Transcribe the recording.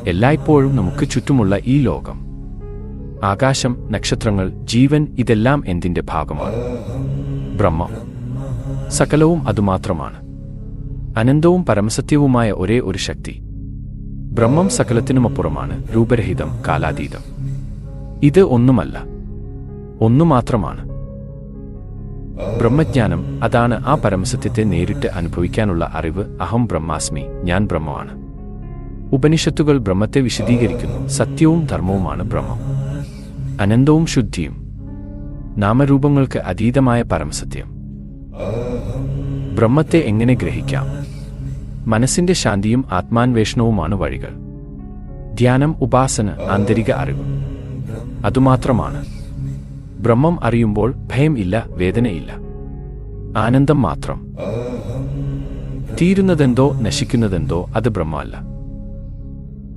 എല്ലായ്പ്പോഴും നമുക്ക് ചുറ്റുമുള്ള ഈ ലോകം, ആകാശം, നക്ഷത്രങ്ങൾ, ജീവൻ, ഇതെല്ലാം എന്തിന്റെ ഭാഗമാണ്? ബ്രഹ്മം. സകലവും അതുമാത്രമാണ്. അനന്തവും പരമസത്യവുമായ ഒരേ ഒരു ശക്തി. ബ്രഹ്മം സകലത്തിനുമപ്പുറമാണ്, രൂപരഹിതം, കാലാതീതം. ഇത് ഒന്നുമല്ല, ഒന്നുമാത്രമാണ്. ബ്രഹ്മജ്ഞാനം, അതാണ് ആ പരമസത്യത്തെ നേരിട്ട് അനുഭവിക്കാനുള്ള അറിവ്. അഹം ബ്രഹ്മാസ്മി, ഞാൻ ബ്രഹ്മമാണ്. ഉപനിഷത്തുകൾ ബ്രഹ്മത്തെ വിശദീകരിക്കുന്നു. സത്യവും ധർമ്മവുമാണ് ബ്രഹ്മം. അനന്തവും ശുദ്ധിയും, നാമരൂപങ്ങൾക്ക് അതീതമായ പരമസത്യം. ബ്രഹ്മത്തെ എങ്ങനെ ഗ്രഹിക്കാം? മനസ്സിന്റെ ശാന്തിയും ആത്മാന്വേഷണവുമാണ് വഴികൾ. ധ്യാനം, ഉപാസന, ആന്തരിക അറിവ്, അതുമാത്രമാണ്. ബ്രഹ്മം അറിയുമ്പോൾ ഭയം ഇല്ല, വേദനയില്ല, ആനന്ദം മാത്രം. തീരുന്നതെന്തോ നശിക്കുന്നതെന്തോ അത് ബ്രഹ്മമല്ല.